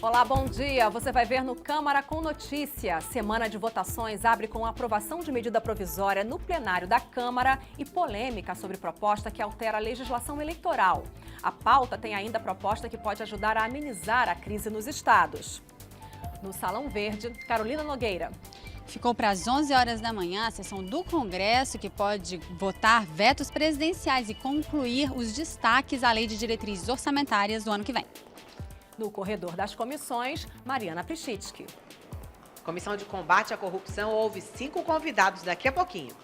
Olá, bom dia. Você vai ver no Câmara com Notícia. Semana de votações abre com a aprovação de medida provisória no plenário da Câmara e polêmica sobre proposta que altera a legislação eleitoral. A pauta tem ainda proposta que pode ajudar a amenizar a crise nos estados. No Salão Verde, Carolina Nogueira. Ficou para as 11 horas da manhã a sessão do Congresso, que pode votar vetos presidenciais e concluir os destaques à Lei de Diretrizes Orçamentárias do ano que vem. No corredor das comissões, Mariana Pichitsky. Comissão de Combate à Corrupção houve 5 convidados daqui a pouquinho.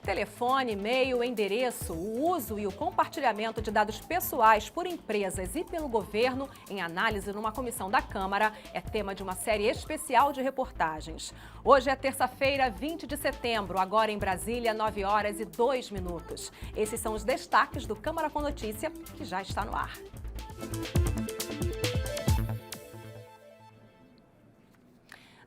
Telefone, e-mail, endereço, o uso e o compartilhamento de dados pessoais por empresas e pelo governo em análise numa comissão da Câmara é tema de uma série especial de reportagens. Hoje é terça-feira, 20 de setembro, agora em Brasília, 9h02. Esses são os destaques do Câmara com Notícia, que já está no ar.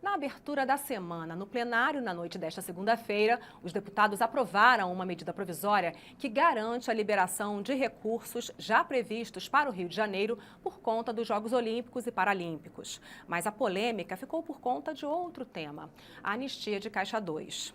Na abertura da semana, no plenário, na noite desta segunda-feira, os deputados aprovaram uma medida provisória que garante a liberação de recursos já previstos para o Rio de Janeiro por conta dos Jogos Olímpicos e Paralímpicos. Mas a polêmica ficou por conta de outro tema, a anistia de Caixa 2.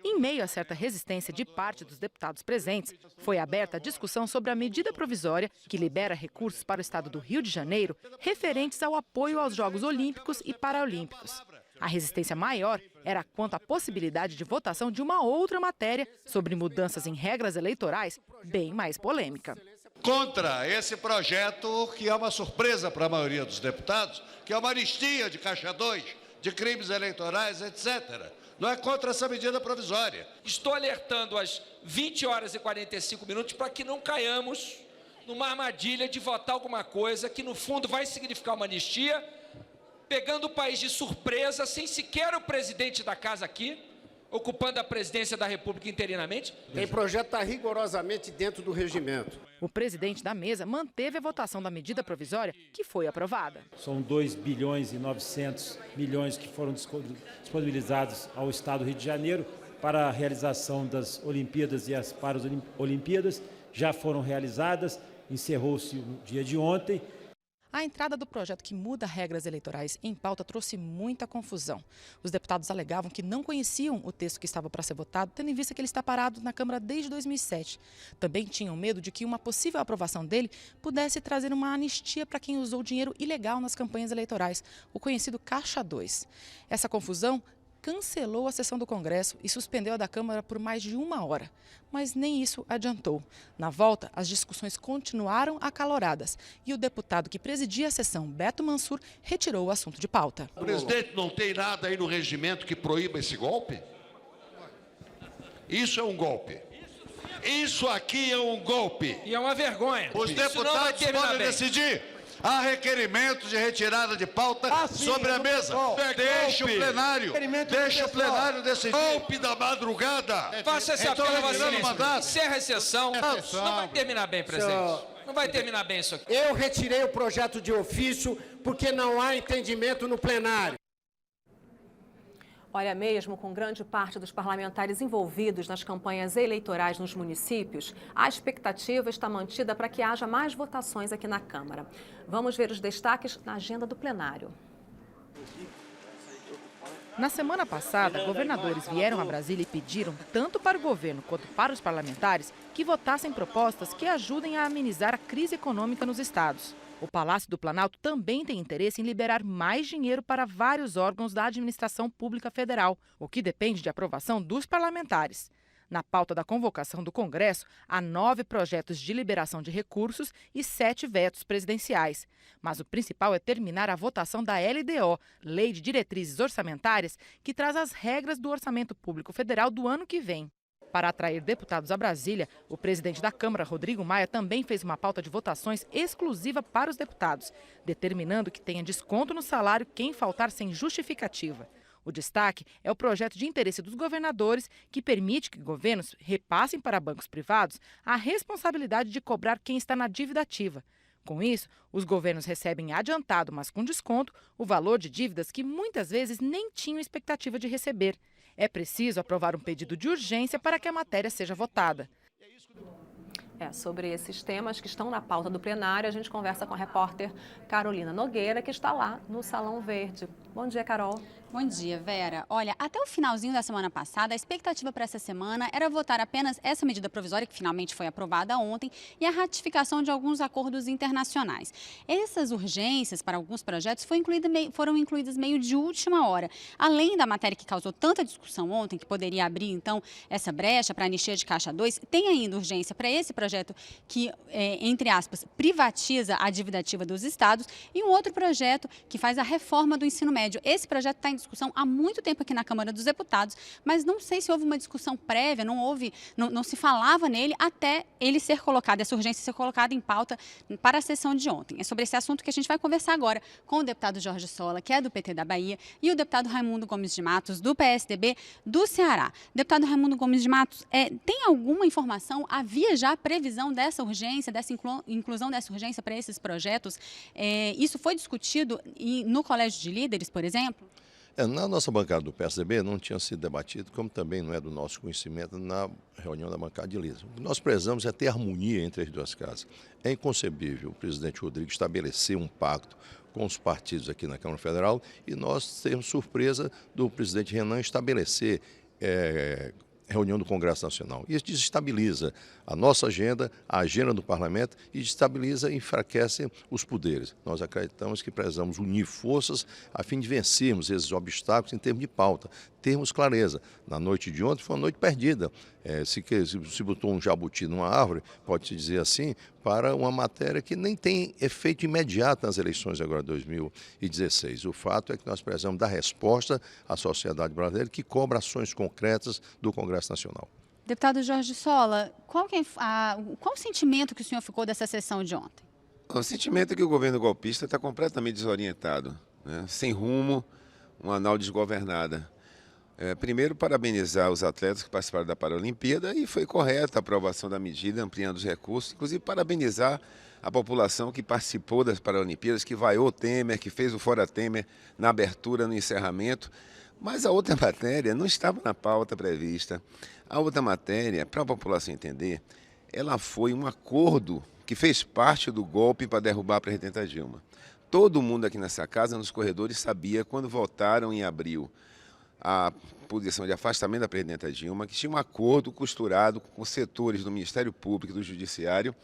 Em meio a certa resistência de parte dos deputados presentes, foi aberta a discussão sobre a medida provisória que libera recursos para o estado do Rio de Janeiro referentes ao apoio aos Jogos Olímpicos e Paralímpicos. A resistência maior era quanto à possibilidade de votação de uma outra matéria sobre mudanças em regras eleitorais, bem mais polêmica. Contra esse projeto, que é uma surpresa para a maioria dos deputados, que é uma anistia de Caixa 2, de crimes eleitorais, etc. Não é contra essa medida provisória. Estou alertando às 20 horas e 45 minutos para que não caiamos numa armadilha de votar alguma coisa que, no fundo, vai significar uma anistia, pegando o país de surpresa, sem sequer o presidente da casa aqui, ocupando a presidência da República interinamente. Tem projeto está rigorosamente dentro do regimento. O presidente da mesa manteve a votação da medida provisória, que foi aprovada. São 2 bilhões e 900 milhões que foram disponibilizados ao Estado do Rio de Janeiro para a realização das Olimpíadas e as Paralimpíadas. Já foram realizadas, encerrou-se no dia de ontem. A entrada do projeto que muda regras eleitorais em pauta trouxe muita confusão. Os deputados alegavam que não conheciam o texto que estava para ser votado, tendo em vista que ele está parado na Câmara desde 2007. Também tinham medo de que uma possível aprovação dele pudesse trazer uma anistia para quem usou dinheiro ilegal nas campanhas eleitorais, o conhecido Caixa 2. Essa confusão cancelou a sessão do Congresso e suspendeu a da Câmara por mais de 1 hora. Mas nem isso adiantou. Na volta, as discussões continuaram acaloradas e o deputado que presidia a sessão, Beto Mansur, retirou o assunto de pauta. O presidente não tem nada aí no regimento que proíba esse golpe? Isso é um golpe. Isso aqui é um golpe. E é uma vergonha. Os deputados podem decidir. Há requerimento de retirada de pauta sobre a mesa. Deixa o plenário. Deixa o plenário decidir. Golpe da madrugada. Faça esse apelo a Vacilíssimo. Encerra a sessão. Não vai terminar bem, presidente. Não vai terminar bem isso aqui. Eu retirei o projeto de ofício porque não há entendimento no plenário. Olha, mesmo com grande parte dos parlamentares envolvidos nas campanhas eleitorais nos municípios, a expectativa está mantida para que haja mais votações aqui na Câmara. Vamos ver os destaques na agenda do plenário. Na semana passada, governadores vieram a Brasília e pediram, tanto para o governo quanto para os parlamentares, que votassem propostas que ajudem a amenizar a crise econômica nos estados. O Palácio do Planalto também tem interesse em liberar mais dinheiro para vários órgãos da administração pública federal, o que depende de aprovação dos parlamentares. Na pauta da convocação do Congresso, há 9 projetos de liberação de recursos e 7 vetos presidenciais. Mas o principal é terminar a votação da LDO, Lei de Diretrizes Orçamentárias, que traz as regras do orçamento público federal do ano que vem. Para atrair deputados a Brasília, o presidente da Câmara, Rodrigo Maia, também fez uma pauta de votações exclusiva para os deputados, determinando que tenha desconto no salário quem faltar sem justificativa. O destaque é o projeto de interesse dos governadores, que permite que governos repassem para bancos privados a responsabilidade de cobrar quem está na dívida ativa. Com isso, os governos recebem adiantado, mas com desconto, o valor de dívidas que muitas vezes nem tinham expectativa de receber. É preciso aprovar um pedido de urgência para que a matéria seja votada. Sobre esses temas que estão na pauta do plenário, a gente conversa com a repórter Carolina Nogueira, que está lá no Salão Verde. Bom dia, Carol. Bom dia, Vera. Olha, até o finalzinho da semana passada, a expectativa para essa semana era votar apenas essa medida provisória, que finalmente foi aprovada ontem, e a ratificação de alguns acordos internacionais. Essas urgências para alguns projetos foram incluídas meio de última hora. Além da matéria que causou tanta discussão ontem, que poderia abrir, então, essa brecha para a anistia de Caixa 2, tem ainda urgência para esse projeto que, entre aspas, privatiza a dívida ativa dos estados, e um outro projeto que faz a reforma do ensino médio. Esse projeto está em discussão há muito tempo aqui na Câmara dos Deputados, mas não sei se houve uma discussão prévia, não se falava nele até ele ser colocado, essa urgência ser colocada em pauta para a sessão de ontem. É sobre esse assunto que a gente vai conversar agora com o deputado Jorge Sola, que é do PT da Bahia, e o deputado Raimundo Gomes de Matos, do PSDB do Ceará. Deputado Raimundo Gomes de Matos, tem alguma informação? Havia já previsão dessa urgência, dessa inclusão dessa urgência para esses projetos? Isso foi discutido no Colégio de Líderes, por exemplo? Na nossa bancada do PSDB não tinha sido debatido, como também não é do nosso conhecimento na reunião da bancada de líderes. O que nós prezamos é ter harmonia entre as duas casas. É inconcebível o presidente Rodrigo estabelecer um pacto com os partidos aqui na Câmara Federal e nós termos surpresa do presidente Renan estabelecer reunião do Congresso Nacional. Isso desestabiliza a nossa agenda, a agenda do Parlamento e desestabiliza e enfraquece os poderes. Nós acreditamos que precisamos unir forças a fim de vencermos esses obstáculos em termos de pauta, termos clareza. Na noite de ontem foi uma noite perdida. Se botou um jabuti numa árvore, pode-se dizer assim, para uma matéria que nem tem efeito imediato nas eleições agora de 2016. O fato é que nós precisamos dar resposta à sociedade brasileira que cobra ações concretas do Congresso Nacional. Deputado Jorge Sola, qual o sentimento que o senhor ficou dessa sessão de ontem? O sentimento é que o governo golpista está completamente desorientado, né? Sem rumo, uma anal desgovernada. Primeiro, parabenizar os atletas que participaram da Paralimpíada e foi correta a aprovação da medida, ampliando os recursos, inclusive parabenizar a população que participou das Paralimpíadas, que vaiou o Temer, que fez o Fora Temer na abertura, no encerramento. Mas a outra matéria não estava na pauta prevista. A outra matéria, para a população entender, ela foi um acordo que fez parte do golpe para derrubar a presidenta Dilma. Todo mundo aqui nessa casa, nos corredores, sabia, quando votaram em abril a posição de afastamento da presidenta Dilma, que tinha um acordo costurado com setores do Ministério Público e do Judiciário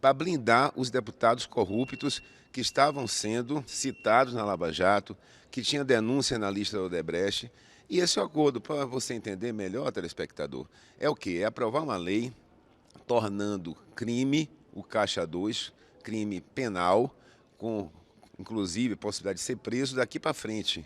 para blindar os deputados corruptos que estavam sendo citados na Lava Jato, que tinha denúncia na lista do Odebrecht. E esse acordo, para você entender melhor, telespectador, é o quê? É aprovar uma lei tornando crime o Caixa 2, crime penal, com inclusive possibilidade de ser preso daqui para frente.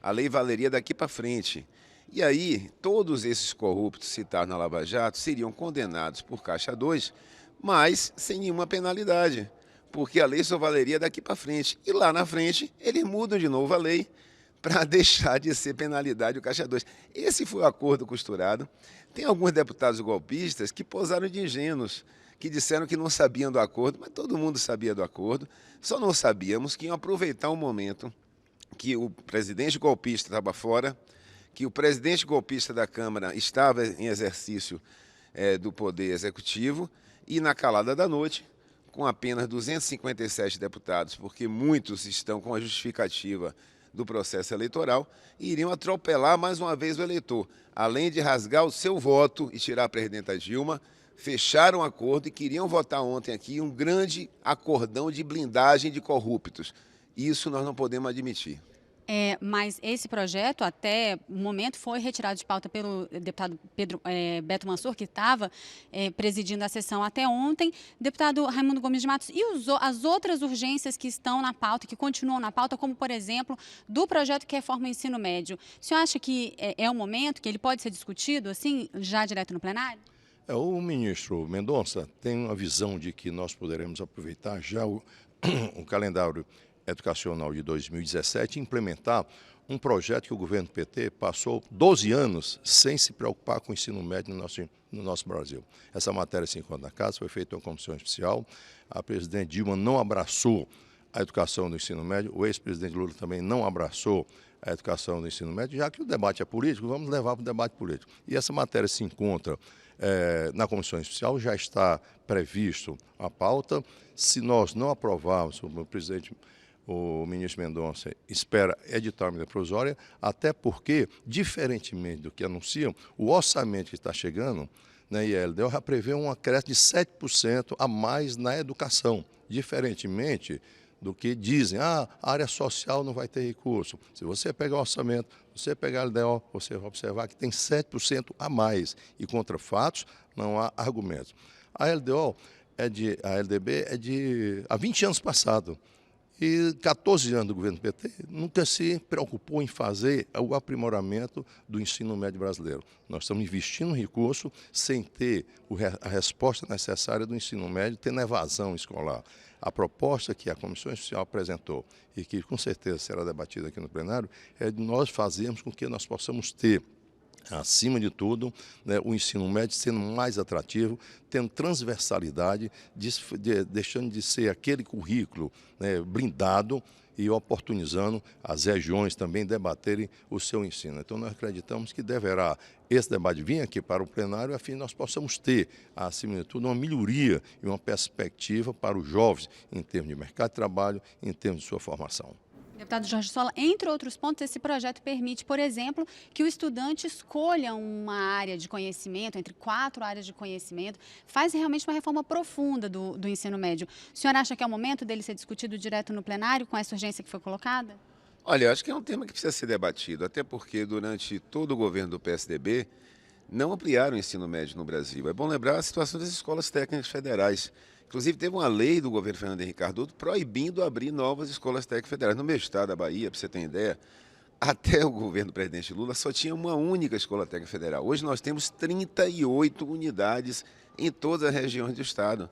A lei valeria daqui para frente. E aí, todos esses corruptos citados na Lava Jato seriam condenados por Caixa 2, mas sem nenhuma penalidade, porque a lei só valeria daqui para frente. E lá na frente, eles mudam de novo a lei para deixar de ser penalidade o Caixa 2. Esse foi o acordo costurado. Tem alguns deputados golpistas que posaram de ingênuos, que disseram que não sabiam do acordo, mas todo mundo sabia do acordo, só não sabíamos que iam aproveitar o momento que o presidente golpista estava fora, que o presidente golpista da Câmara estava em exercício do Poder Executivo e, na calada da noite, com apenas 257 deputados, porque muitos estão com a justificativa do processo eleitoral, iriam atropelar mais uma vez o eleitor, além de rasgar o seu voto e tirar a presidenta Dilma, fecharam um acordo e queriam votar ontem aqui um grande acordão de blindagem de corruptos. Isso nós não podemos admitir. Mas esse projeto, até o momento, foi retirado de pauta pelo deputado Beto Mansur, que estava presidindo a sessão até ontem. Deputado Raimundo Gomes de Matos, e as outras urgências que estão na pauta, que continuam na pauta, como, por exemplo, do projeto que reforma o ensino médio, o senhor acha que é um momento que ele pode ser discutido, assim, já direto no plenário? O ministro Mendonça tem uma visão de que nós poderemos aproveitar já o calendário educacional de 2017 e implementar um projeto que o governo PT passou 12 anos sem se preocupar com o ensino médio no nosso Brasil. Essa matéria se encontra na casa, foi feita uma comissão especial, a presidente Dilma não abraçou a educação do ensino médio, o ex-presidente Lula também não abraçou a educação do ensino médio, já que o debate é político, vamos levar para o debate político. E essa matéria se encontra na comissão especial, já está previsto a pauta. Se nós não aprovarmos, o ministro Mendonça espera editar a medida provisória, até porque, diferentemente do que anunciam, o orçamento que está chegando, né, e a LDO já prevê um acréscimo de 7% a mais na educação, diferentemente do que dizem, a área social não vai ter recurso. Se você pegar o orçamento, você pegar a LDO, você vai observar que tem 7% a mais, e contra fatos não há argumentos. A LDO, a LDB é de há 20 anos passado. E 14 anos do governo PT nunca se preocupou em fazer o aprimoramento do ensino médio brasileiro. Nós estamos investindo recurso sem ter a resposta necessária do ensino médio, tendo evasão escolar. A proposta que a Comissão Especial apresentou e que com certeza será debatida aqui no plenário é de nós fazermos com que nós possamos ter, acima de tudo, né, o ensino médio sendo mais atrativo, tendo transversalidade, deixando de ser aquele currículo, né, blindado e oportunizando as regiões também debaterem o seu ensino. Então, nós acreditamos que deverá esse debate vir aqui para o plenário, a fim de nós possamos ter, acima de tudo, uma melhoria e uma perspectiva para os jovens em termos de mercado de trabalho, em termos de sua formação. Deputado Jorge Sola, entre outros pontos, esse projeto permite, por exemplo, que o estudante escolha uma área de conhecimento, entre 4 áreas de conhecimento, faz realmente uma reforma profunda do ensino médio. O senhor acha que é o momento dele ser discutido direto no plenário, com essa urgência que foi colocada? Olha, eu acho que é um tema que precisa ser debatido, até porque durante todo o governo do PSDB não ampliaram o ensino médio no Brasil. É bom lembrar a situação das escolas técnicas federais. Inclusive, teve uma lei do governo Fernando Henrique Cardoso proibindo abrir novas escolas técnicas federais. No meu estado, da Bahia, para você ter uma ideia, até o governo do presidente Lula só tinha uma única escola técnica federal. Hoje nós temos 38 unidades em todas as regiões do estado.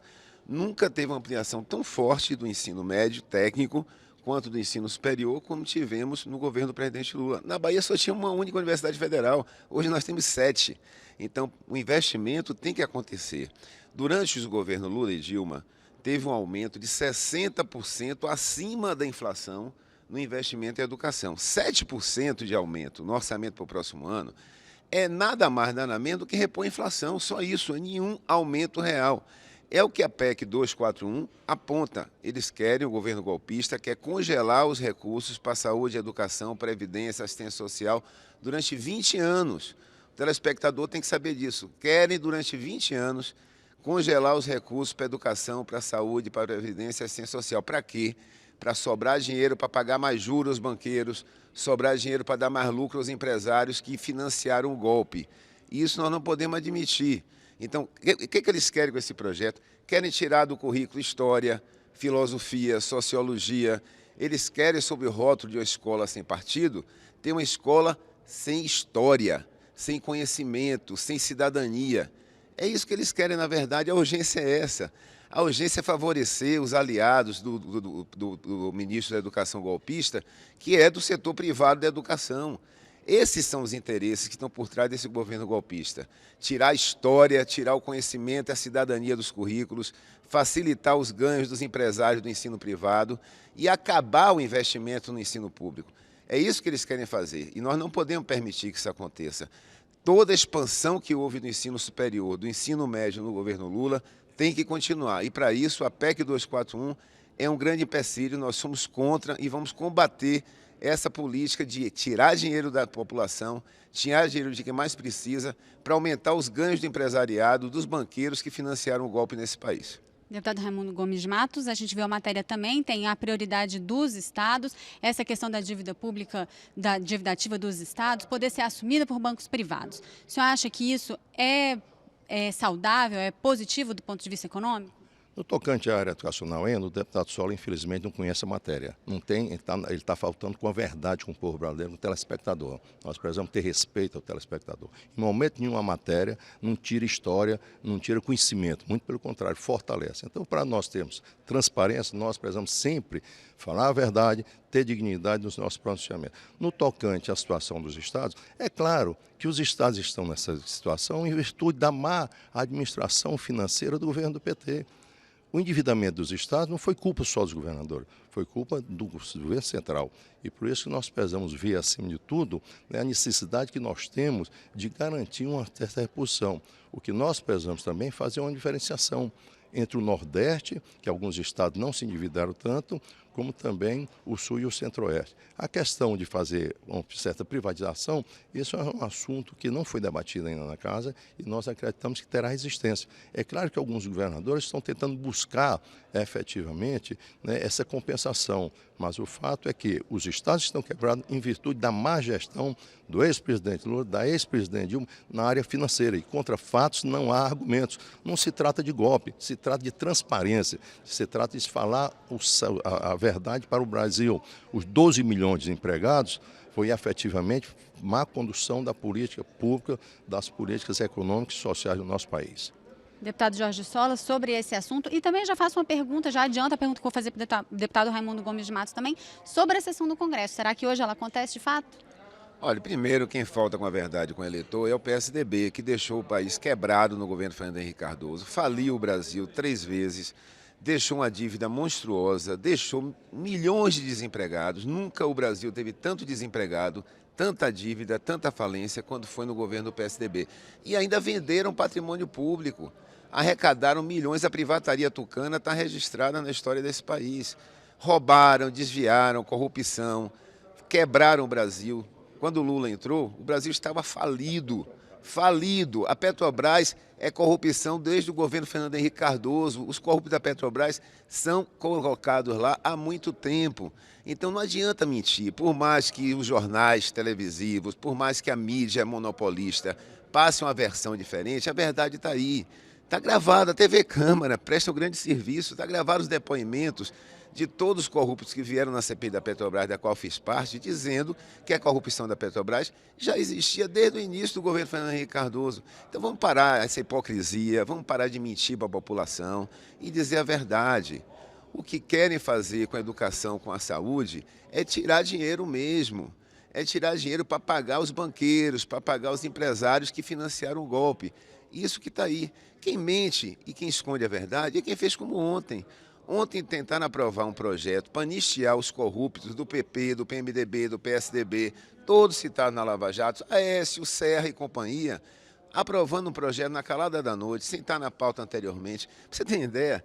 Nunca teve uma ampliação tão forte do ensino médio técnico quanto do ensino superior, como tivemos no governo do presidente Lula. Na Bahia só tinha uma única universidade federal, hoje nós temos 7. Então, o investimento tem que acontecer. Durante os governos Lula e Dilma, teve um aumento de 60% acima da inflação no investimento em educação. 7% de aumento no orçamento para o próximo ano é nada mais, nada menos do que repor a inflação, só isso, nenhum aumento real. É o que a PEC 241 aponta. Eles querem, o governo golpista quer congelar os recursos para saúde, educação, previdência, assistência social durante 20 anos. O telespectador tem que saber disso. Querem, durante 20 anos, congelar os recursos para educação, para saúde, para previdência e assistência social. Para quê? Para sobrar dinheiro para pagar mais juros aos banqueiros, sobrar dinheiro para dar mais lucro aos empresários que financiaram o golpe. E isso nós não podemos admitir. Então, o que eles querem com esse projeto? Querem tirar do currículo história, filosofia, sociologia. Eles querem, sob o rótulo de uma escola sem partido, ter uma escola sem história, sem conhecimento, sem cidadania. É isso que eles querem, na verdade, a urgência é essa. A urgência é favorecer os aliados do ministro da Educação golpista, que é do setor privado da educação. Esses são os interesses que estão por trás desse governo golpista. Tirar a história, tirar o conhecimento e a cidadania dos currículos, facilitar os ganhos dos empresários do ensino privado e acabar o investimento no ensino público. É isso que eles querem fazer e nós não podemos permitir que isso aconteça. Toda a expansão que houve do ensino superior, do ensino médio no governo Lula, tem que continuar. E, para isso, a PEC 241 é um grande empecilho, nós somos contra e vamos combater essa política de tirar dinheiro da população, tirar dinheiro de quem mais precisa, para aumentar os ganhos do empresariado, dos banqueiros que financiaram o golpe nesse país. Deputado Raimundo Gomes de Matos, a gente viu a matéria também, tem a prioridade dos estados, essa questão da dívida pública, da dívida ativa dos estados, poder ser assumida por bancos privados. O senhor acha que isso é saudável, é positivo do ponto de vista econômico? No tocante à área educacional ainda, o deputado Sola, infelizmente, não conhece a matéria. Não tem, ele está faltando com a verdade com o povo brasileiro, com o telespectador. Nós precisamos ter respeito ao telespectador. Em momento nenhum a matéria não tira história, não tira conhecimento, muito pelo contrário, fortalece. Então, para nós termos transparência, nós precisamos sempre falar a verdade, ter dignidade nos nossos pronunciamentos. No tocante à situação dos estados, é claro que os estados estão nessa situação em virtude da má administração financeira do governo do PT. O endividamento dos estados não foi culpa só dos governadores, foi culpa do governo central. E por isso que nós precisamos ver, acima de tudo, né, a necessidade que nós temos de garantir uma certa reposição. O que nós precisamos também fazer uma diferenciação entre o Nordeste, que alguns estados não se endividaram tanto, como também o Sul e o Centro-Oeste. A questão de fazer uma certa privatização, isso é um assunto que não foi debatido ainda na Casa e nós acreditamos que terá resistência. É claro que alguns governadores estão tentando buscar efetivamente, né, essa compensação, mas o fato é que os estados estão quebrados em virtude da má gestão do ex-presidente Lula, da ex-presidente Dilma na área financeira. E contra fatos não há argumentos. Não se trata de golpe, se trata de transparência, se trata de falar a verdade para o Brasil. Os 12 milhões de desempregados foi efetivamente má condução da política pública, das políticas econômicas e sociais do nosso país. Deputado Jorge Sola, sobre esse assunto, e também já faço uma pergunta, já adianta a pergunta que vou fazer para o deputado Raimundo Gomes de Matos também, sobre a sessão do Congresso. Será que hoje ela acontece de fato? Olha, primeiro, quem falta com a verdade com o eleitor é o PSDB, que deixou o país quebrado no governo Fernando Henrique Cardoso, faliu o Brasil 3 vezes, deixou uma dívida monstruosa, deixou milhões de desempregados. Nunca o Brasil teve tanto desempregado, tanta dívida, tanta falência, quando foi no governo do PSDB. E ainda venderam patrimônio público, arrecadaram milhões. A privataria tucana está registrada na história desse país. Roubaram, desviaram, corrupção, quebraram o Brasil. Quando o Lula entrou, o Brasil estava falido. Falido. A Petrobras é corrupção desde o governo Fernando Henrique Cardoso. Os corruptos da Petrobras são colocados lá há muito tempo. Então não adianta mentir. Por mais que os jornais televisivos, por mais que a mídia monopolista passe uma versão diferente, a verdade está aí. Está gravada, a TV Câmara presta um grande serviço, está gravado os depoimentos de todos os corruptos que vieram na CPI da Petrobras, da qual fiz parte, dizendo que a corrupção da Petrobras já existia desde o início do governo Fernando Henrique Cardoso. Então vamos parar essa hipocrisia, vamos parar de mentir para a população e dizer a verdade. O que querem fazer com a educação, com a saúde, é tirar dinheiro mesmo. É tirar dinheiro para pagar os banqueiros, para pagar os empresários que financiaram o golpe. Isso que está aí. Quem mente e quem esconde a verdade é quem fez como ontem. Ontem tentaram aprovar um projeto para anistiar os corruptos do PP, do PMDB, do PSDB, todos citados na Lava Jato, Aécio, Serra e companhia, aprovando um projeto na calada da noite, sem estar na pauta anteriormente. Para você ter ideia,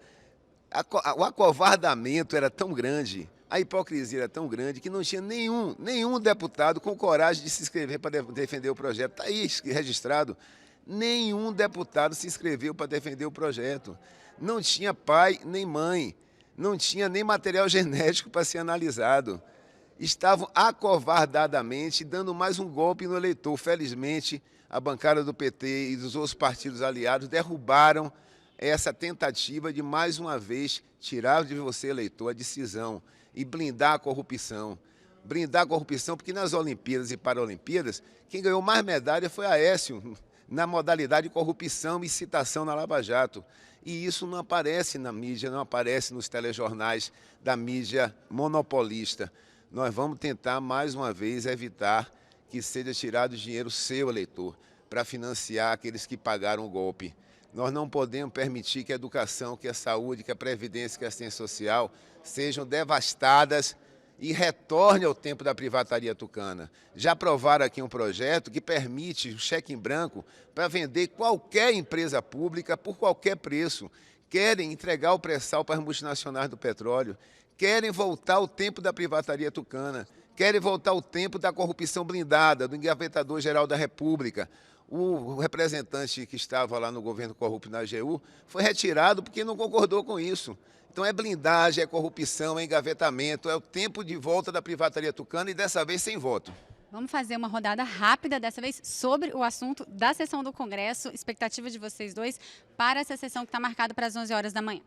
o acovardamento era tão grande, a hipocrisia era tão grande, que não tinha nenhum deputado com coragem de se inscrever para defender o projeto. Está aí registrado. Nenhum deputado se inscreveu para defender o projeto. Não tinha pai nem mãe, não tinha nem material genético para ser analisado. Estavam acovardadamente dando mais um golpe no eleitor. Felizmente, a bancada do PT e dos outros partidos aliados derrubaram essa tentativa de, mais uma vez, tirar de você, eleitor, a decisão e blindar a corrupção. Blindar a corrupção, porque nas Olimpíadas e Paralimpíadas, quem ganhou mais medalha foi Aécio, na modalidade de corrupção e citação na Lava Jato. E isso não aparece na mídia, não aparece nos telejornais da mídia monopolista. Nós vamos tentar, mais uma vez, evitar que seja tirado dinheiro seu, eleitor, para financiar aqueles que pagaram o golpe. Nós não podemos permitir que a educação, que a saúde, que a previdência, que a assistência social sejam devastadas e retorne ao tempo da privataria tucana. Já aprovaram aqui um projeto que permite um cheque em branco para vender qualquer empresa pública por qualquer preço. Querem entregar o pré-sal para as multinacionais do petróleo, querem voltar ao tempo da privataria tucana, querem voltar ao tempo da corrupção blindada, do engavetador-geral da República. O representante que estava lá no governo corrupto na AGU foi retirado porque não concordou com isso. Então é blindagem, é corrupção, é engavetamento, é o tempo de volta da privataria tucana e dessa vez sem voto. Vamos fazer uma rodada rápida dessa vez sobre o assunto da sessão do Congresso. Expectativa de vocês dois para essa sessão que está marcada para as 11 horas da manhã.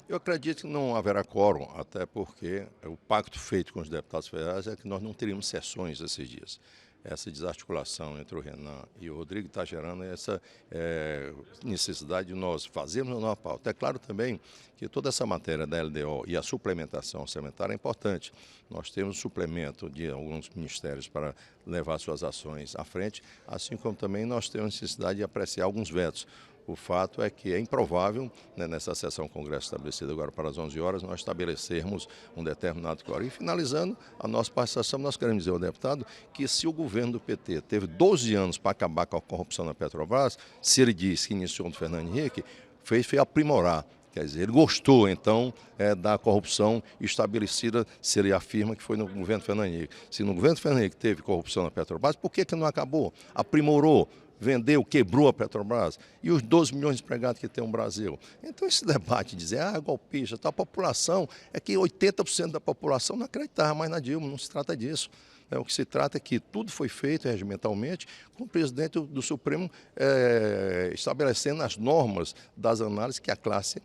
Eu acredito que não haverá quórum, até porque o pacto feito com os deputados federais é que nós não teríamos sessões esses dias. Essa desarticulação entre o Renan e o Rodrigo está gerando essa necessidade de nós fazermos a nossa pauta. É claro também que toda essa matéria da LDO e a suplementação orçamentária é importante. Nós temos suplemento de alguns ministérios para levar suas ações à frente, assim como também nós temos necessidade de apreciar alguns vetos. O fato é que é improvável, né, nessa sessão Congresso estabelecida agora para as 11 horas, nós estabelecermos um determinado quórum. E finalizando a nossa participação, nós queremos dizer ao deputado que se o governo do PT teve 12 anos para acabar com a corrupção na Petrobras, se ele diz que iniciou do Fernando Henrique, foi aprimorar. Quer dizer, ele gostou, então, da corrupção estabelecida, se ele afirma que foi no governo Fernando Henrique. Se no governo Fernando Henrique teve corrupção na Petrobras, por que não acabou? Aprimorou, vendeu, quebrou a Petrobras e os 12 milhões de empregados que tem o Brasil. Então, esse debate de dizer, golpista, a população, é que 80% da população não acreditava mais na Dilma, não se trata disso. O que se trata é que tudo foi feito regimentalmente com o presidente do Supremo estabelecendo as normas das análises que a classe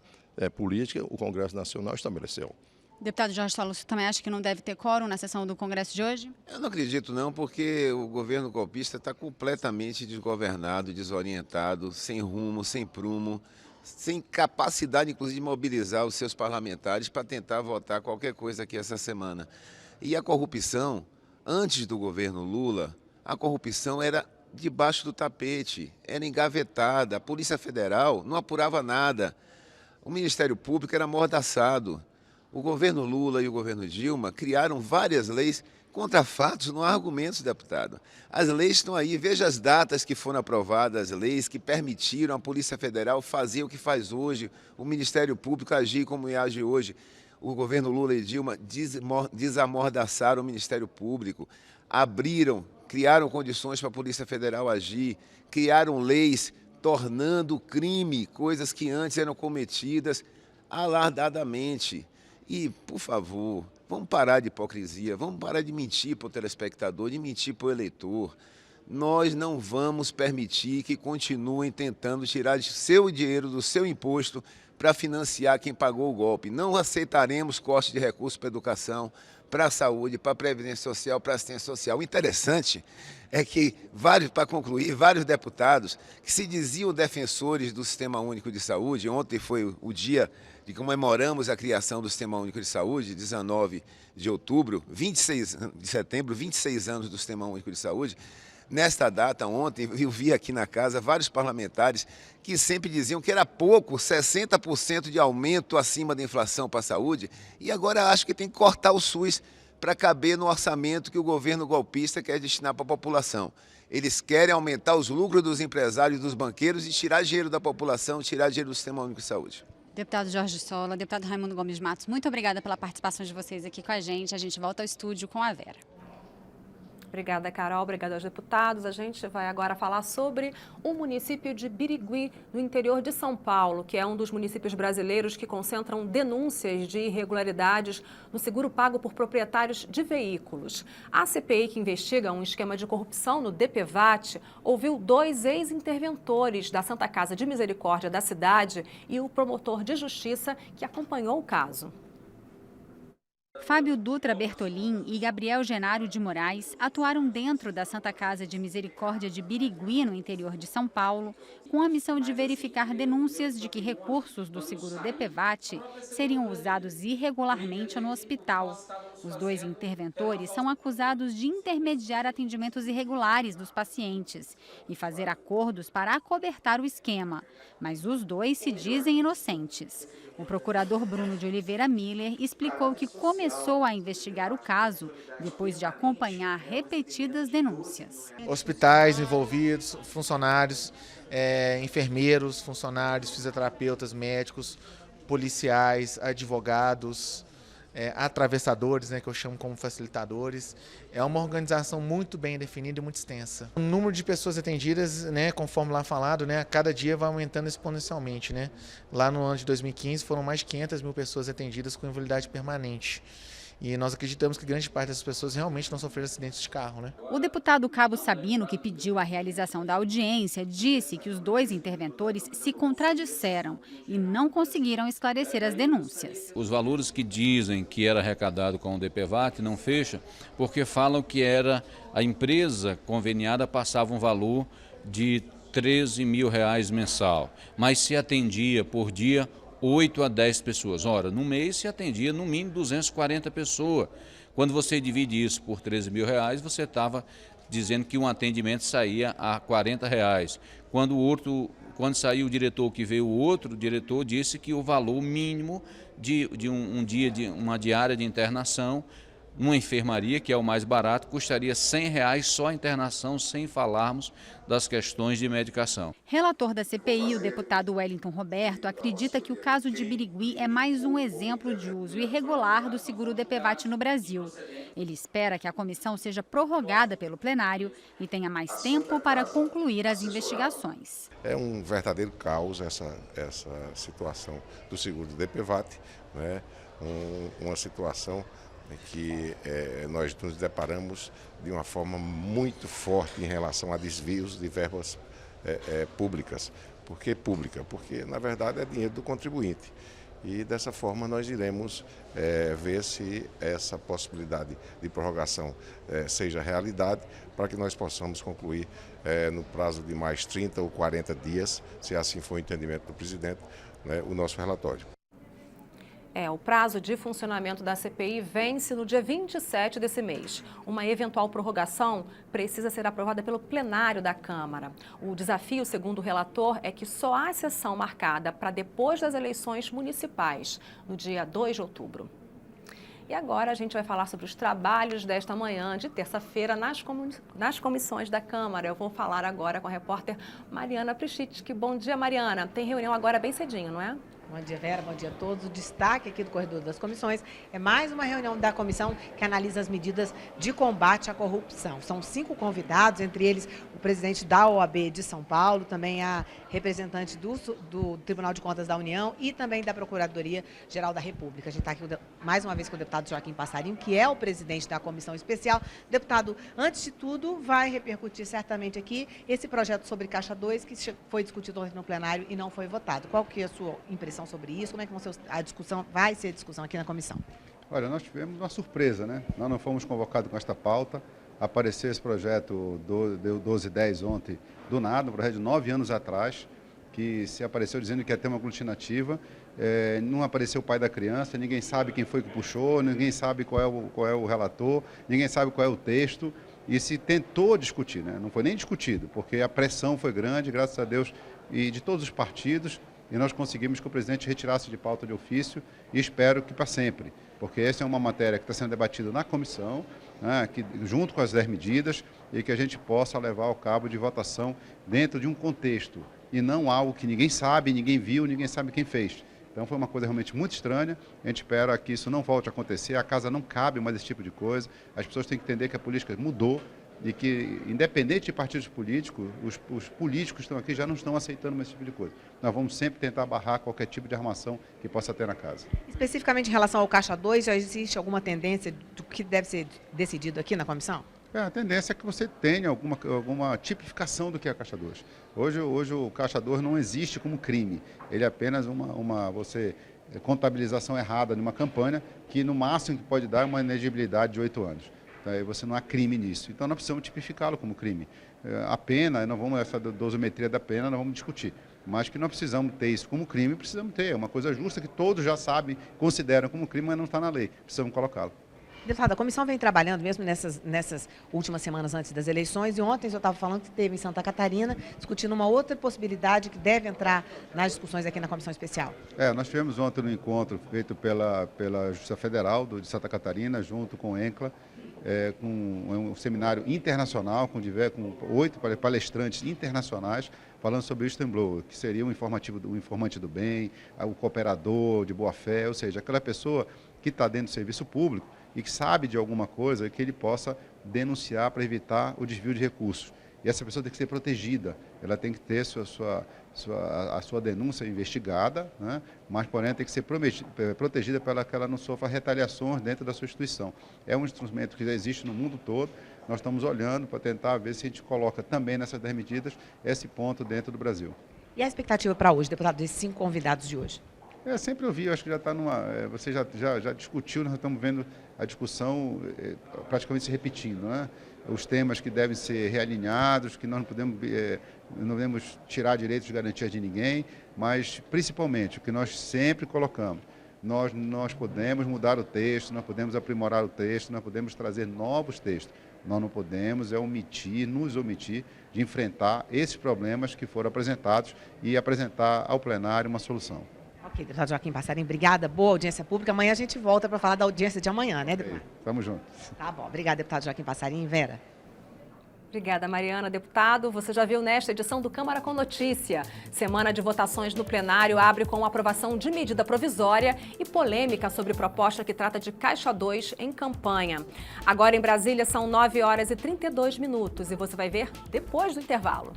política, o Congresso Nacional estabeleceu. Deputado Jorge Solon, você também acha que não deve ter quórum na sessão do Congresso de hoje? Eu não acredito não, porque o governo golpista está completamente desgovernado, desorientado, sem rumo, sem prumo, sem capacidade, inclusive, de mobilizar os seus parlamentares para tentar votar qualquer coisa aqui essa semana. E a corrupção, antes do governo Lula, a corrupção era debaixo do tapete, era engavetada, a Polícia Federal não apurava nada, o Ministério Público era amordaçado. O governo Lula e o governo Dilma criaram várias leis contra fatos, não há argumentos, deputado. As leis estão aí, veja as datas que foram aprovadas, as leis que permitiram a Polícia Federal fazer o que faz hoje, o Ministério Público agir como age hoje. O governo Lula e Dilma desamordaçaram o Ministério Público, criaram condições para a Polícia Federal agir, criaram leis tornando crime coisas que antes eram cometidas alardadamente. E, por favor, vamos parar de hipocrisia, vamos parar de mentir para o telespectador, de mentir para o eleitor. Nós não vamos permitir que continuem tentando tirar seu dinheiro do seu imposto para financiar quem pagou o golpe. Não aceitaremos corte de recursos para a educação, para a saúde, para a previdência social, para a assistência social. O interessante é que, para concluir, vários deputados que se diziam defensores do Sistema Único de Saúde, ontem foi o dia de comemoramos a criação do Sistema Único de Saúde, 19 de outubro, 26 de setembro, 26 anos do Sistema Único de Saúde. Nesta data, ontem, eu vi aqui na casa vários parlamentares que sempre diziam que era pouco, 60% de aumento acima da inflação para a saúde, e agora acho que tem que cortar o SUS para caber no orçamento que o governo golpista quer destinar para a população. Eles querem aumentar os lucros dos empresários e dos banqueiros e tirar dinheiro da população, tirar dinheiro do Sistema Único de Saúde. Deputado Jorge Solon, deputado Raimundo Gomes Matos, muito obrigada pela participação de vocês aqui com a gente. A gente volta ao estúdio com a Vera. Obrigada, Carol. Obrigada aos deputados. A gente vai agora falar sobre o município de Birigui, no interior de São Paulo, que é um dos municípios brasileiros que concentram denúncias de irregularidades no seguro pago por proprietários de veículos. A CPI, que investiga um esquema de corrupção no DPVAT, ouviu 2 ex-interventores da Santa Casa de Misericórdia da cidade e o promotor de justiça que acompanhou o caso. Fábio Dutra Bertolin e Gabriel Genário de Moraes atuaram dentro da Santa Casa de Misericórdia de Birigui, no interior de São Paulo, com a missão de verificar denúncias de que recursos do seguro DPVAT seriam usados irregularmente no hospital. Os 2 interventores são acusados de intermediar atendimentos irregulares dos pacientes e fazer acordos para acobertar o esquema, mas os 2 se dizem inocentes. O procurador Bruno de Oliveira Miller explicou que começou a investigar o caso depois de acompanhar repetidas denúncias. Hospitais envolvidos, funcionários, enfermeiros, funcionários, fisioterapeutas, médicos, policiais, advogados, atravessadores, que eu chamo como facilitadores. É uma organização muito bem definida e muito extensa. O número de pessoas atendidas, conforme lá falado, a cada dia vai aumentando exponencialmente. Lá no ano de 2015 foram mais de 500 mil pessoas atendidas com invalidade permanente. E nós acreditamos que grande parte dessas pessoas realmente não sofreram acidentes de carro. O deputado Cabo Sabino, que pediu a realização da audiência, disse que os 2 interventores se contradisseram e não conseguiram esclarecer as denúncias. Os valores que dizem que era arrecadado com o DPVAT não fecham, porque falam que era a empresa conveniada passava um valor de R$13 mil mensal, mas se atendia por dia 8 a 10 pessoas. Ora, no mês se atendia no mínimo 240 pessoas. Quando você divide isso por R$13 mil, você estava dizendo que um atendimento saía a R$40. Quando o outro Quando saiu o diretor que veio o outro, o diretor disse que o valor mínimo de uma diária de internação numa enfermaria, que é o mais barato, custaria R$100 só a internação, sem falarmos das questões de medicação. Relator da CPI, o deputado Wellington Roberto, acredita que o caso de Birigui é mais um exemplo de uso irregular do seguro DPVAT no Brasil. Ele espera que a comissão seja prorrogada pelo plenário e tenha mais tempo para concluir as investigações. É um verdadeiro caos essa situação do seguro do DPVAT, né? Uma situação que nós nos deparamos de uma forma muito forte em relação a desvios de verbas públicas. Por que pública? Porque, na verdade, é dinheiro do contribuinte. E, dessa forma, nós iremos ver se essa possibilidade de prorrogação seja realidade, para que nós possamos concluir no prazo de mais 30 ou 40 dias, se assim for o entendimento do presidente, né, o nosso relatório. O prazo de funcionamento da CPI vence no dia 27 desse mês. Uma eventual prorrogação precisa ser aprovada pelo plenário da Câmara. O desafio, segundo o relator, é que só há sessão marcada para depois das eleições municipais, no dia 2 de outubro. E agora a gente vai falar sobre os trabalhos desta manhã, de terça-feira, nas comissões da Câmara. Eu vou falar agora com a repórter Mariana Prischitski. Bom dia, Mariana. Tem reunião agora bem cedinho, não é? Bom dia, Vera. Bom dia a todos. O destaque aqui do Corredor das Comissões é mais uma reunião da comissão que analisa as medidas de combate à corrupção. São 5 convidados, entre eles o presidente da OAB de São Paulo, também a representante do Tribunal de Contas da União e também da Procuradoria-Geral da República. A gente está aqui mais uma vez com o deputado Joaquim Passarinho, que é o presidente da comissão especial. Deputado, antes de tudo, vai repercutir certamente aqui esse projeto sobre Caixa 2, que foi discutido ontem no plenário e não foi votado. Qual que é a sua impressão sobre isso? Como é que vai ser a discussão aqui na comissão? Olha, nós tivemos uma surpresa, né? Nós não fomos convocados com esta pauta. Apareceu esse projeto do 1210 ontem, do nada, um projeto de 9 anos atrás, que se apareceu dizendo que ia ter uma aglutinativa. Não apareceu o pai da criança, ninguém sabe quem foi que puxou, ninguém sabe qual é o relator, ninguém sabe qual é o texto. E se tentou discutir, né? Não foi nem discutido, porque a pressão foi grande, graças a Deus, e de todos os partidos, e nós conseguimos que o presidente retirasse de pauta de ofício e espero que para sempre, porque essa é uma matéria que está sendo debatida na comissão, né, junto com as 10 medidas, e que a gente possa levar ao cabo de votação dentro de um contexto e não algo que ninguém sabe, ninguém viu, ninguém sabe quem fez. Então foi uma coisa realmente muito estranha, a gente espera que isso não volte a acontecer, a casa não cabe mais esse tipo de coisa, as pessoas têm que entender que a política mudou, e que, independente de partidos políticos, os políticos que estão aqui já não estão aceitando mais esse tipo de coisa. Nós vamos sempre tentar barrar qualquer tipo de armação que possa ter na casa. Especificamente em relação ao Caixa 2, já existe alguma tendência do que deve ser decidido aqui na comissão? A tendência é que você tenha alguma tipificação do que é a Caixa 2. Hoje o Caixa 2 não existe como crime, ele é apenas contabilização errada de uma campanha que no máximo que pode dar é uma inegibilidade de 8 anos. Aí você não há crime nisso. Então nós precisamos tipificá-lo como crime. A pena, essa dosimetria da pena, nós vamos discutir. Mas que nós precisamos ter isso como crime, precisamos ter. É uma coisa justa que todos já sabem, consideram como crime, mas não está na lei. Precisamos colocá-lo. Deputado, a comissão vem trabalhando mesmo nessas últimas semanas antes das eleições, e ontem eu estava falando que teve em Santa Catarina, discutindo uma outra possibilidade que deve entrar nas discussões aqui na comissão especial. Nós tivemos ontem um encontro feito pela Justiça Federal de Santa Catarina, junto com o ENCLA, com um seminário internacional, com 8 palestrantes internacionais, falando sobre o whistleblower, que seria o informante do bem, o cooperador de boa-fé, ou seja, aquela pessoa que está dentro do serviço público e que sabe de alguma coisa que ele possa denunciar para evitar o desvio de recursos. E essa pessoa tem que ser protegida, ela tem que ter a sua denúncia investigada, né? Mas, porém, tem que ser protegida para que ela não sofra retaliações dentro da sua instituição. É um instrumento que já existe no mundo todo, nós estamos olhando para tentar ver se a gente coloca também nessas 10 medidas esse ponto dentro do Brasil. E a expectativa para hoje, deputado, desses 5 convidados de hoje? Sempre ouvi, acho que já está você já discutiu, nós estamos vendo a discussão praticamente se repetindo, né? Os temas que devem ser realinhados, que nós não podemos tirar direitos de garantia de ninguém, mas principalmente o que nós sempre colocamos, nós podemos mudar o texto, nós podemos aprimorar o texto, nós podemos trazer novos textos, Nós não podemos nos omitir de enfrentar esses problemas que foram apresentados e apresentar ao plenário uma solução. Ok, deputado Joaquim Passarinho, obrigada. Boa audiência pública. Amanhã a gente volta para falar da audiência de amanhã, né, deputado? Tamo junto. Tá bom. Obrigada, deputado Joaquim Passarinho. Vera. Obrigada, Mariana. Deputado, você já viu nesta edição do Câmara com Notícia. Semana de votações no plenário abre com a aprovação de medida provisória e polêmica sobre proposta que trata de Caixa 2 em campanha. Agora em Brasília são 9 horas e 32 minutos e você vai ver depois do intervalo.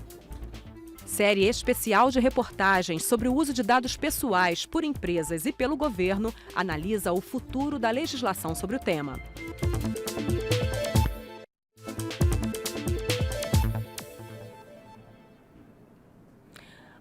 Série especial de reportagens sobre o uso de dados pessoais por empresas e pelo governo analisa o futuro da legislação sobre o tema.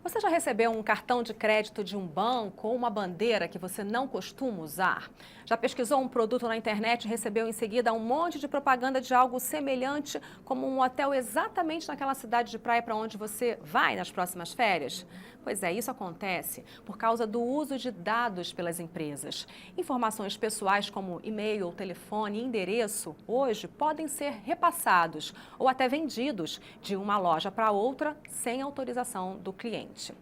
Você já recebeu um cartão de crédito de um banco ou uma bandeira que você não costuma usar? Já pesquisou um produto na internet e recebeu em seguida um monte de propaganda de algo semelhante, como um hotel exatamente naquela cidade de praia para onde você vai nas próximas férias? Pois é, isso acontece por causa do uso de dados pelas empresas. Informações pessoais como e-mail, telefone e endereço, hoje podem ser repassados ou até vendidos de uma loja para outra sem autorização do cliente.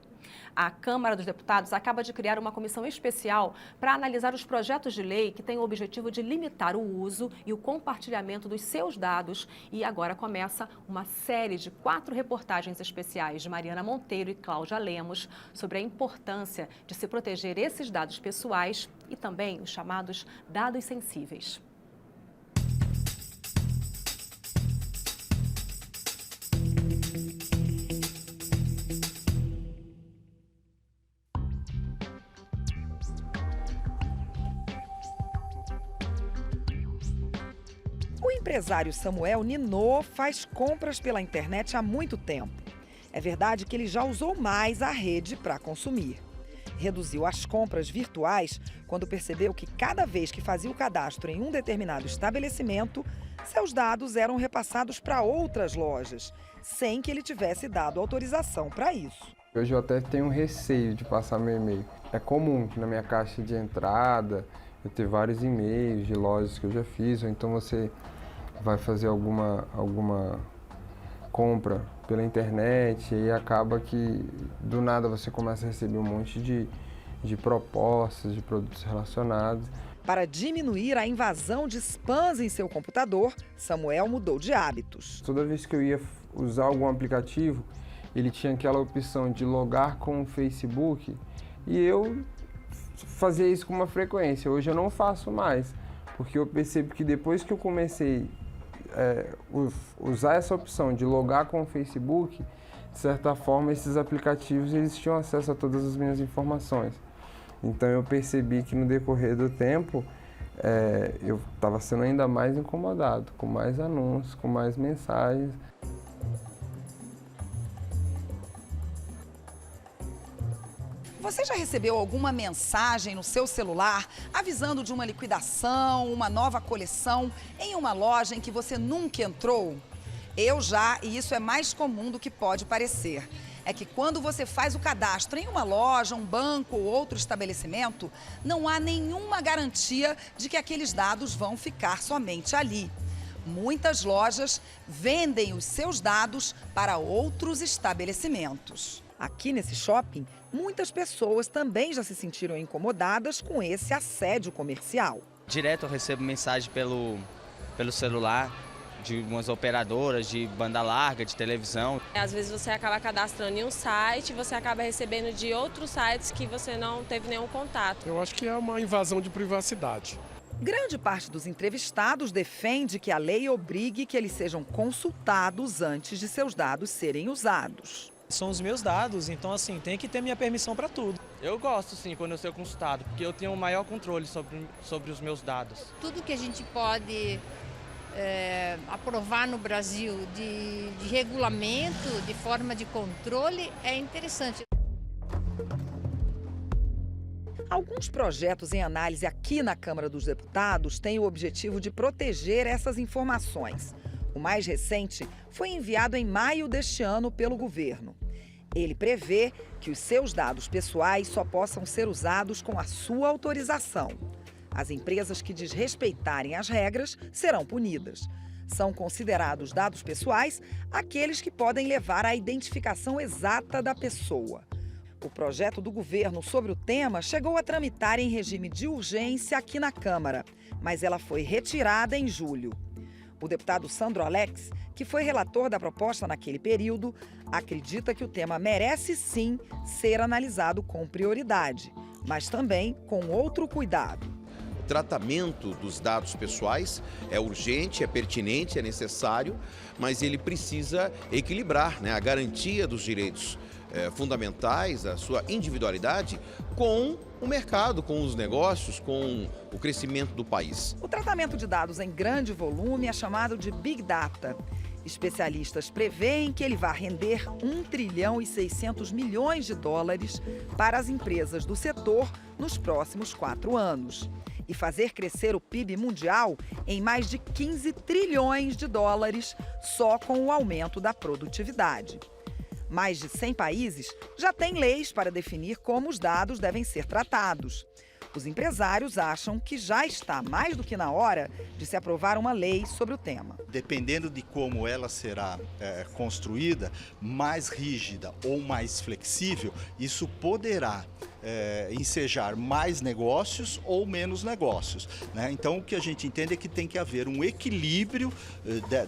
A Câmara dos Deputados acaba de criar uma comissão especial para analisar os projetos de lei que têm o objetivo de limitar o uso e o compartilhamento dos seus dados. E agora começa uma série de 4 reportagens especiais de Mariana Monteiro e Cláudia Lemos sobre a importância de se proteger esses dados pessoais e também os chamados dados sensíveis. O empresário Samuel Ninô faz compras pela internet há muito tempo. É verdade que ele já usou mais a rede para consumir. Reduziu as compras virtuais quando percebeu que cada vez que fazia o cadastro em um determinado estabelecimento, seus dados eram repassados para outras lojas, sem que ele tivesse dado autorização para isso. Hoje eu até tenho receio de passar meu e-mail. É comum que na minha caixa de entrada eu ter vários e-mails de lojas que eu já fiz, ou então você vai fazer alguma compra pela internet e acaba que do nada você começa a receber um monte de propostas, de produtos relacionados. Para diminuir a invasão de spams em seu computador, Samuel mudou de hábitos. Toda vez que eu ia usar algum aplicativo, ele tinha aquela opção de logar com o Facebook e eu fazia isso com uma frequência. Hoje eu não faço mais, porque eu percebo que depois que eu comecei usar essa opção de logar com o Facebook, de certa forma esses aplicativos eles tinham acesso a todas as minhas informações. Então eu percebi que no decorrer do tempo eu estava sendo ainda mais incomodado, com mais anúncios, com mais mensagens. Você já recebeu alguma mensagem no seu celular avisando de uma liquidação, uma nova coleção em uma loja em que você nunca entrou? Eu já, e isso é mais comum do que pode parecer. É que quando você faz o cadastro em uma loja, um banco ou outro estabelecimento, não há nenhuma garantia de que aqueles dados vão ficar somente ali. Muitas lojas vendem os seus dados para outros estabelecimentos. Aqui nesse shopping, muitas pessoas também já se sentiram incomodadas com esse assédio comercial. Direto eu recebo mensagem pelo celular de umas operadoras de banda larga, de televisão. Às vezes você acaba cadastrando em um site, você acaba recebendo de outros sites que você não teve nenhum contato. Eu acho que é uma invasão de privacidade. Grande parte dos entrevistados defende que a lei obrigue que eles sejam consultados antes de seus dados serem usados. São os meus dados, então assim, tem que ter minha permissão para tudo. Eu gosto sim quando eu sou consultado, porque eu tenho um maior controle sobre os meus dados. Tudo que a gente pode aprovar no Brasil de regulamento, de forma de controle, é interessante. Alguns projetos em análise aqui na Câmara dos Deputados têm o objetivo de proteger essas informações. O mais recente foi enviado em maio deste ano pelo governo. Ele prevê que os seus dados pessoais só possam ser usados com a sua autorização. As empresas que desrespeitarem as regras serão punidas. São considerados dados pessoais aqueles que podem levar à identificação exata da pessoa. O projeto do governo sobre o tema chegou a tramitar em regime de urgência aqui na Câmara, mas ela foi retirada em julho. O deputado Sandro Alex, que foi relator da proposta naquele período, acredita que o tema merece sim ser analisado com prioridade, mas também com outro cuidado. O tratamento dos dados pessoais é urgente, é pertinente, é necessário, mas ele precisa equilibrar, né, a garantia dos direitos fundamentais, a sua individualidade, com o mercado, com os negócios, com o crescimento do país. O tratamento de dados em grande volume é chamado de Big Data. Especialistas preveem que ele vai render 1 trilhão e 600 milhões de dólares para as empresas do setor nos próximos 4 anos. E fazer crescer o PIB mundial em mais de 15 trilhões de dólares só com o aumento da produtividade. Mais de 100 países já têm leis para definir como os dados devem ser tratados. Os empresários acham que já está mais do que na hora de se aprovar uma lei sobre o tema. Dependendo de como ela será construída, mais rígida ou mais flexível, isso poderá ensejar mais negócios ou menos negócios, né? Então o que a gente entende é que tem que haver um equilíbrio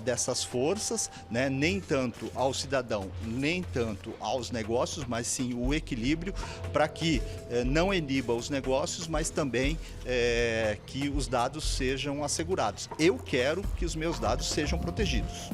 dessas forças, né? Nem tanto ao cidadão, nem tanto aos negócios, mas sim o equilíbrio para que não iniba os negócios, mas também que os dados sejam assegurados. Eu quero que os meus dados sejam protegidos.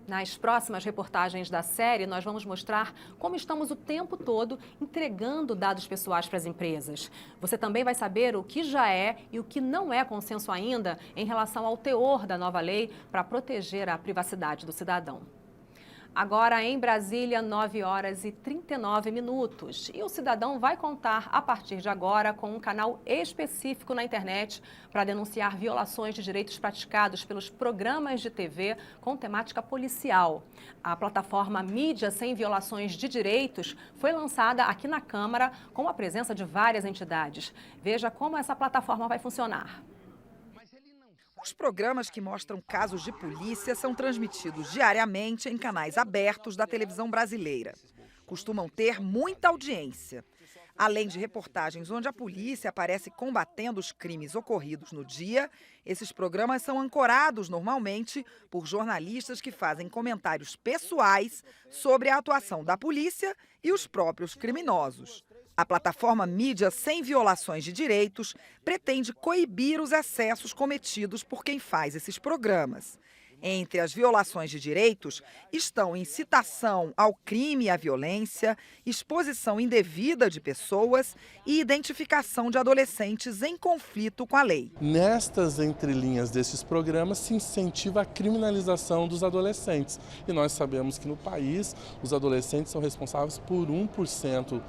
Nas próximas reportagens da série, nós vamos mostrar como estamos o tempo todo entregando dados pessoais para as empresas. Você também vai saber o que já é e o que não é consenso ainda em relação ao teor da nova lei para proteger a privacidade do cidadão. Agora em Brasília, 9h39. E o cidadão vai contar a partir de agora com um canal específico na internet para denunciar violações de direitos praticados pelos programas de TV com temática policial. A plataforma Mídia Sem Violações de Direitos foi lançada aqui na Câmara com a presença de várias entidades. Veja como essa plataforma vai funcionar. Os programas que mostram casos de polícia são transmitidos diariamente em canais abertos da televisão brasileira. Costumam ter muita audiência. Além de reportagens onde a polícia aparece combatendo os crimes ocorridos no dia, esses programas são ancorados normalmente por jornalistas que fazem comentários pessoais sobre a atuação da polícia e os próprios criminosos. A plataforma Mídia Sem Violações de Direitos pretende coibir os excessos cometidos por quem faz esses programas. Entre as violações de direitos estão incitação ao crime e à violência, exposição indevida de pessoas e identificação de adolescentes em conflito com a lei. Nestas entrelinhas desses programas se incentiva a criminalização dos adolescentes. E nós sabemos que no país os adolescentes são responsáveis por 1%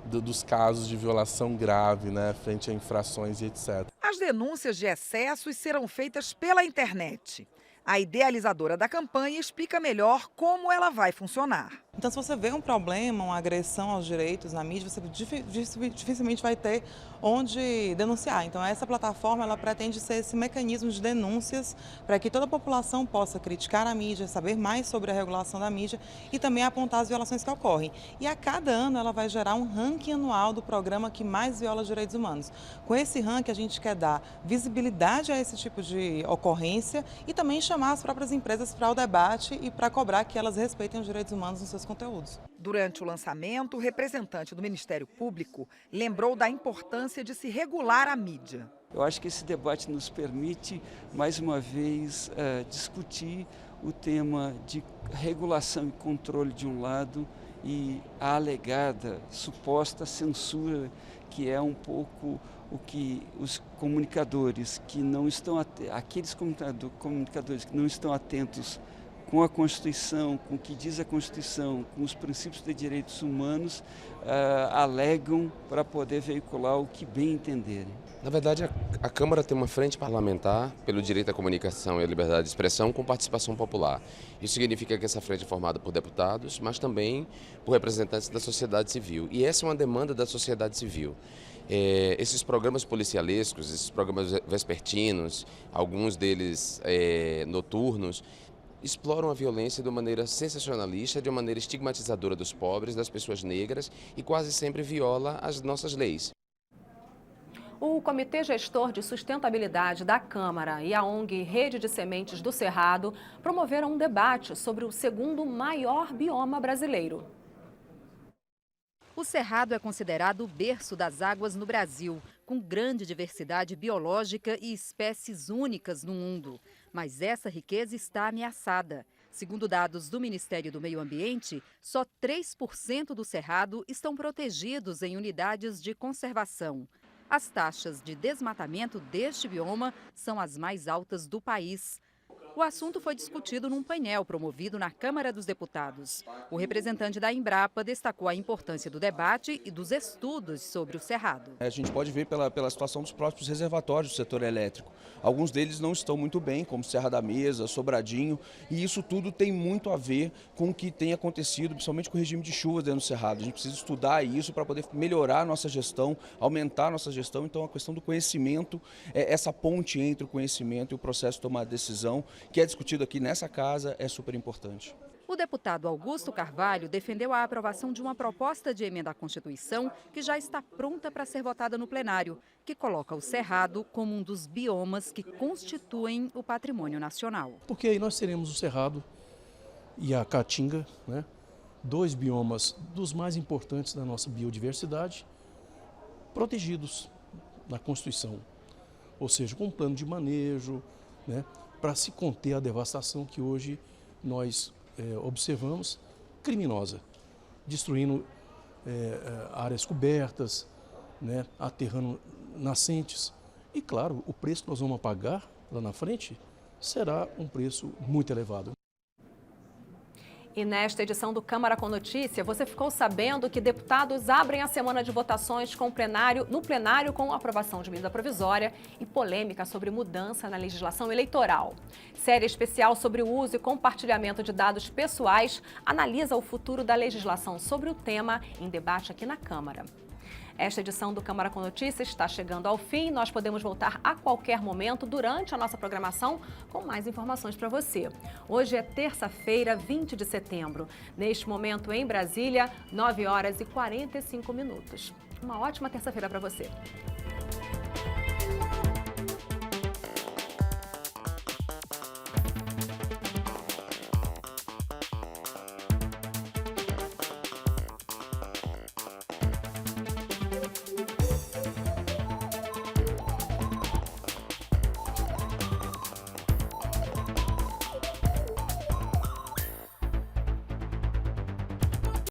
dos casos de violação grave, né, frente a infrações e etc. As denúncias de excessos serão feitas pela internet. A idealizadora da campanha explica melhor como ela vai funcionar. Então, se você vê um problema, uma agressão aos direitos na mídia, você dificilmente vai ter onde denunciar. Então, essa plataforma ela pretende ser esse mecanismo de denúncias para que toda a população possa criticar a mídia, saber mais sobre a regulação da mídia e também apontar as violações que ocorrem. E a cada ano ela vai gerar um ranking anual do programa que mais viola os direitos humanos. Com esse ranking, a gente quer dar visibilidade a esse tipo de ocorrência e também chamar as próprias empresas para o debate e para cobrar que elas respeitem os direitos humanos nos seus conteúdos. Durante o lançamento, o representante do Ministério Público lembrou da importância de se regular a mídia. Eu acho que esse debate nos permite, mais uma vez, discutir o tema de regulação e controle de um lado e a alegada, suposta censura, que é um pouco o que os comunicadores que não estão, aqueles comunicadores que não estão atentos com a Constituição, com o que diz a Constituição, com os princípios de direitos humanos, alegam para poder veicular o que bem entenderem. Na verdade, a Câmara tem uma frente parlamentar pelo direito à comunicação e à liberdade de expressão com participação popular. Isso significa que essa frente é formada por deputados, mas também por representantes da sociedade civil. E essa é uma demanda da sociedade civil. Esses programas policialescos, esses programas vespertinos, alguns deles noturnos, exploram a violência de uma maneira sensacionalista, de uma maneira estigmatizadora dos pobres, das pessoas negras e quase sempre viola as nossas leis. O Comitê Gestor de Sustentabilidade da Câmara e a ONG Rede de Sementes do Cerrado promoveram um debate sobre o segundo maior bioma brasileiro. O Cerrado é considerado o berço das águas no Brasil, com grande diversidade biológica e espécies únicas no mundo. Mas essa riqueza está ameaçada. Segundo dados do Ministério do Meio Ambiente, só 3% do Cerrado estão protegidos em unidades de conservação. As taxas de desmatamento deste bioma são as mais altas do país. O assunto foi discutido num painel promovido na Câmara dos Deputados. O representante da Embrapa destacou a importância do debate e dos estudos sobre o Cerrado. A gente pode ver pela situação dos próprios reservatórios do setor elétrico. Alguns deles não estão muito bem, como Serra da Mesa, Sobradinho, e isso tudo tem muito a ver com o que tem acontecido, principalmente com o regime de chuvas dentro do Cerrado. A gente precisa estudar isso para poder melhorar a nossa gestão, aumentar a nossa gestão. Então a questão do conhecimento, essa ponte entre o conhecimento e o processo de tomar decisão, que é discutido aqui nessa casa, é super importante. O deputado Augusto Carvalho defendeu a aprovação de uma proposta de emenda à Constituição que já está pronta para ser votada no plenário, que coloca o Cerrado como um dos biomas que constituem o patrimônio nacional. Porque aí nós teremos o Cerrado e a Caatinga, né? 2 biomas dos mais importantes da nossa biodiversidade, protegidos na Constituição, ou seja, com um plano de manejo, né? Para se conter a devastação que hoje nós observamos, criminosa, destruindo áreas cobertas, né, aterrando nascentes. E claro, o preço que nós vamos pagar lá na frente será um preço muito elevado. E nesta edição do Câmara com Notícia, você ficou sabendo que deputados abrem a semana de votações no plenário com a aprovação de medida provisória e polêmica sobre mudança na legislação eleitoral. Série especial sobre o uso e compartilhamento de dados pessoais analisa o futuro da legislação sobre o tema em debate aqui na Câmara. Esta edição do Câmara com Notícias está chegando ao fim. Nós podemos voltar a qualquer momento durante a nossa programação com mais informações para você. Hoje é terça-feira, 20 de setembro. Neste momento em Brasília, 9h45. Uma ótima terça-feira para você.